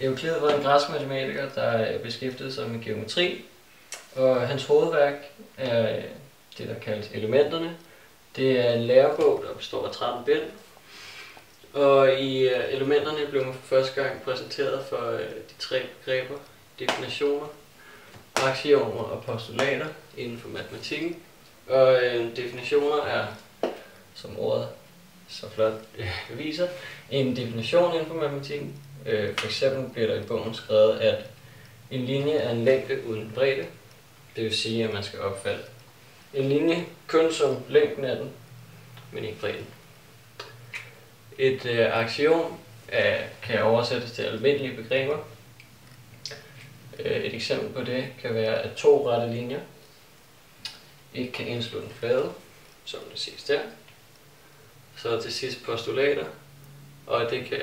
Euklid var en græsk matematiker, der beskæftigede sig med geometri, og hans hovedværk er det, der kaldes Elementerne. Det er en lærebog, der består af 13 bind, og i Elementerne blev man for første gang præsenteret for de 3 begreber: definitioner, aksiomer og postulater inden for matematikken. Og definitioner er, som ordet så flot viser, en definition inden for matematikken. For eksempel bliver der i bogen skrevet, at en linje er en længde uden bredde. Det vil sige, at man skal opfatte en linje kun som længden af den, men ikke bredden. Et aksiom kan oversættes til almindelige begreber. Et eksempel på det kan være, at 2 rette linjer ikke kan indslutte en flade, som det ses der. Så til sidst postulater, og det kan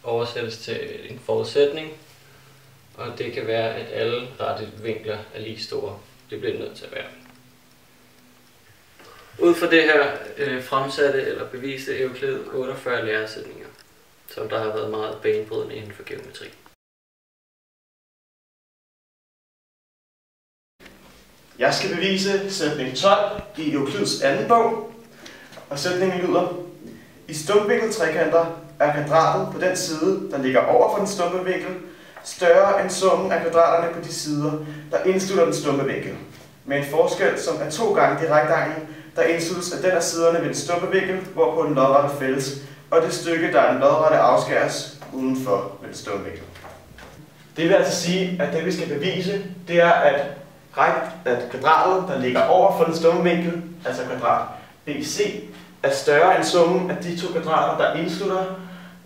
oversættes til en forudsætning, og det kan være, at alle rette vinkler er lige store. Det bliver nødt til at være. Ud fra det her fremsatte eller beviste Euklid 48 læresætninger, som der har været meget banebrydende inden for geometri. Jeg skal bevise sætning 12 i Euklids anden bog, og sætningen lyder: i stumpvinkeltrekanter er kvadratet på den side, der ligger over for den stumpe vinkel, større end summen af kvadraterne på de sider, der indslutter den stumpe vinkel, med en forskel, som er 2 gange direktanglen, der indsluttes af den af siderne ved den stumpe vinkel, hvorpå den lodrette fælles, og det stykke, der er den lodrette, afskæres udenfor ved den stumpe vinkel. Det vil altså sige, at det vi skal bevise, det er, at kvadratet, der ligger over for den stumpe vinkel, altså kvadrat BC, er større end summen af de 2 kvadrater, der indslutter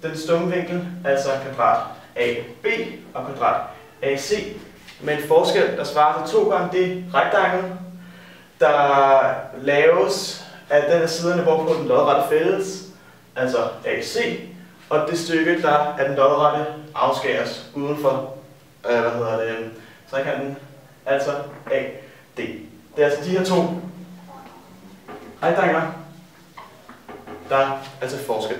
den stumme vinkel, altså kvadrat AB og kvadrat AC, med en forskel, der svarer til 2 gange det rektangel, der laves af den af siderne, hvorpå den lodrette fælles, altså AC, og det stykke, der er den lodrette, afskæres uden for trekanten, altså AD. Det er altså de her 2 rektangler, der er til forskel.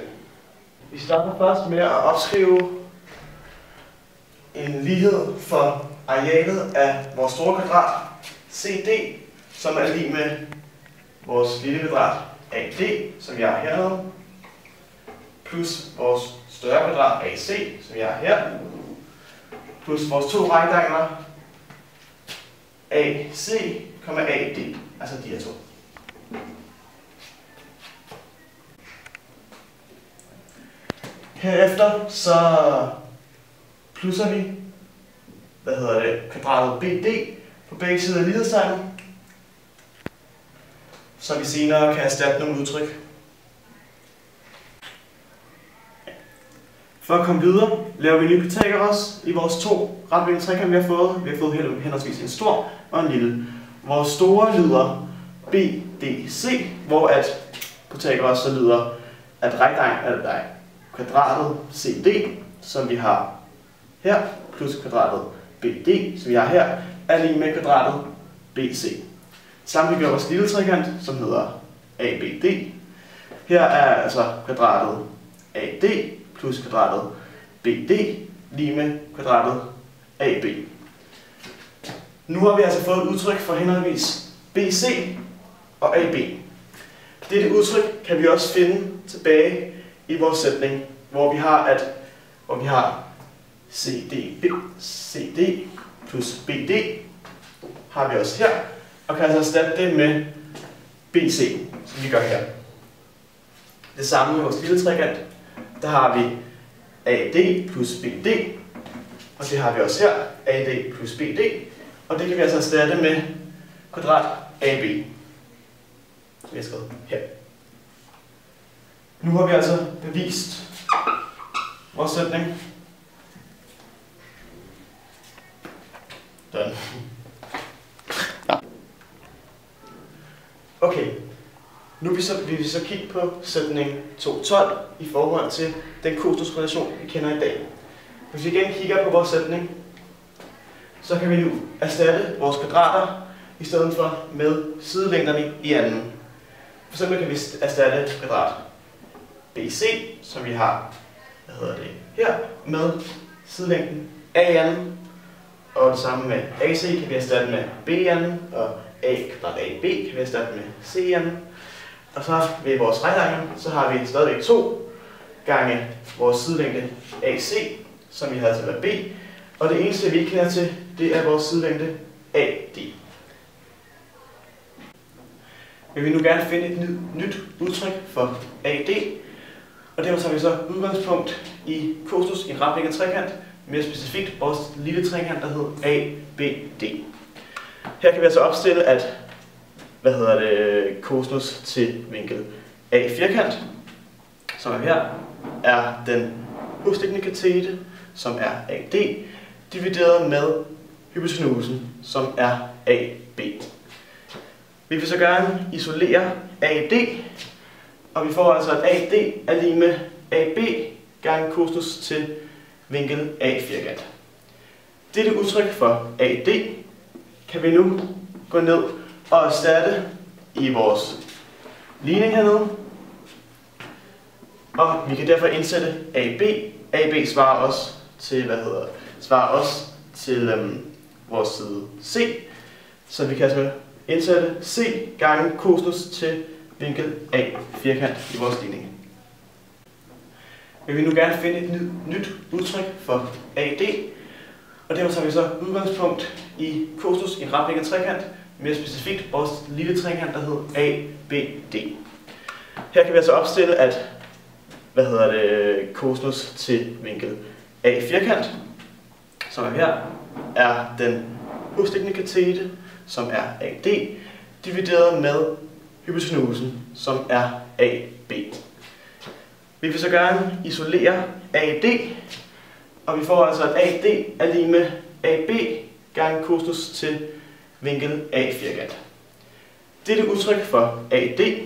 Vi starter først med at opskrive en lighed for arealet af vores store kvadrat CD, som er lig med vores lille kvadrat AD, som jeg har hernede, plus vores større kvadrat AC, som jeg har her, plus vores 2 rektangler AC, AD, altså de her 2. Herefter så plusser vi kvadratet BD på begge sider af lighedstegnet, så vi senere kan erstatte nogle udtryk. For at komme videre, laver vi en ny Pythagoras i vores 2 retvinklede trekanter, vi har fået. Vi har fået henholdsvis en stor og en lille. Vores store lyder BDC, hvor at Pythagoras så lyder, at kvadratet CD, som vi har her, plus kvadratet BD, som vi har her, er lige med kvadratet BC. Sammen gør vores lille trekant, som hedder ABD. Her er altså kvadratet AD plus kvadratet BD lige med kvadratet AB. Nu har vi altså fået et udtryk for henholdsvis BC og AB. Dette udtryk kan vi også finde tilbage i vores sætning, hvor vi har CD plus BD har vi også her, og kan altså erstatte det med BC, som vi gør her. Det samme med vores lille trekant, der har vi AD plus BD, og det har vi også her, AD plus BD, og det kan vi altså erstatte med kvadrat AB, som jeg har skrevet her. Nu har vi altså bevist vores sætning. Done. Ja. Okay, nu vil vi så kigge på sætning 212 i forhold til den kosinusrelation, vi kender i dag. Hvis vi igen kigger på vores sætning, så kan vi nu erstatte vores kvadrater i stedet for med sidelængderne i anden. For eksempel kan vi erstatte kvadrat BC, som vi har her, med sidelængden AN, og det samme med AC kan vi erstatte med BN, og A kvadrat AB kan vi erstatte med CN. Og så ved vores regneark, så har vi stadigvæk 2 gange vores sidelængde AC, som vi havde til at være B, og det eneste vi ikke kender til, det er vores sidelængde AD. Vi vil nu gerne finde et nyt udtryk for AD, og derfor tager vi så udgangspunkt i cosinus i en retvinklet trekant, mere specifikt vores lille trekant, der hedder ABD. Her kan vi altså opstille, at cosinus til vinkel A firkant, som er her, er den husliggende katete, som er AD, divideret med hypotenusen, som er AB. Vi vil så gerne isolere AD, og vi får altså, at AD er lig med AB gange cosinus til vinkel A firkant. Dette udtryk for AD kan vi nu gå ned og erstatte i vores ligning hernede. Og vi kan derfor indsætte AB. AB svarer også til, vores side C. Så vi kan altså indsætte C gange cosinus til vinkel A firkant i vores ligning. Vi vil nu gerne finde et nyt udtryk for AD, og derfor tager vi så udgangspunkt i cosinus i en retvinklet trekant, mere specifikt vores lille trekant, der hedder ABD. Her kan vi altså opstille, at cosinus til vinkel A firkant, som er her, er den husliggende katete, som er AD, divideret med hypotenusen, som er AB. Vi vil så gerne isolere AD, og vi får altså, at AD er lig med AB gange cosinus til vinkel A firkant. Dette udtryk for AD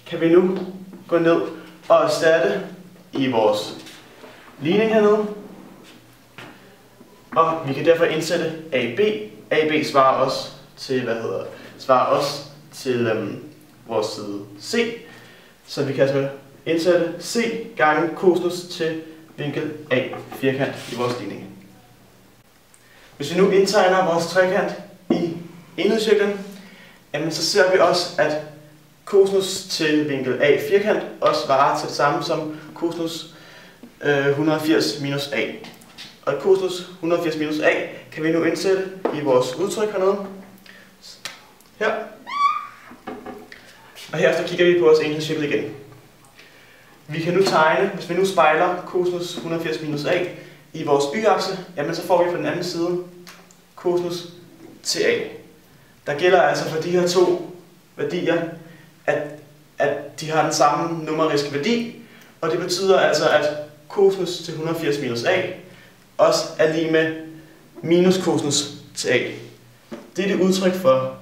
kan vi nu gå ned og erstatte i vores ligning hernede. Og vi kan derfor indsætte AB. AB svarer også til, vores side C. Så vi kan altså indsætte C gange cosinus til vinkel A firkant i vores ligning. Hvis vi nu indtegner vores trekant i enhedscirklen, så ser vi også, at cosinus til vinkel A firkant også svarer til det samme som cosinus 180 minus A. Og cosinus 180 minus A kan vi nu indsætte i vores udtryk hernede. Her. Og herefter kigger vi på vores enhedscirkel igen. Vi kan nu tegne, hvis vi nu spejler cosinus 180 minus A i vores y-akse, så får vi på den anden side cosinus til A. Der gælder altså for de her to værdier, at de har den samme numeriske værdi, og det betyder altså, at cosinus til 180 minus A også er lig med minus cosinus til A. Dette udtryk for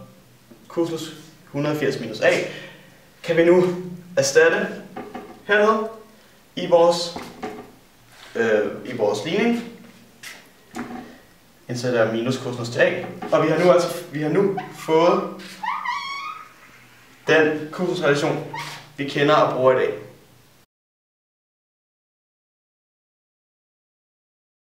cosinus 180 minus A kan vi nu erstatte hernede i vores ligning. Indsætter minus cosinus til A, og vi har nu fået den cosinusrelation, vi kender og bruger i dag.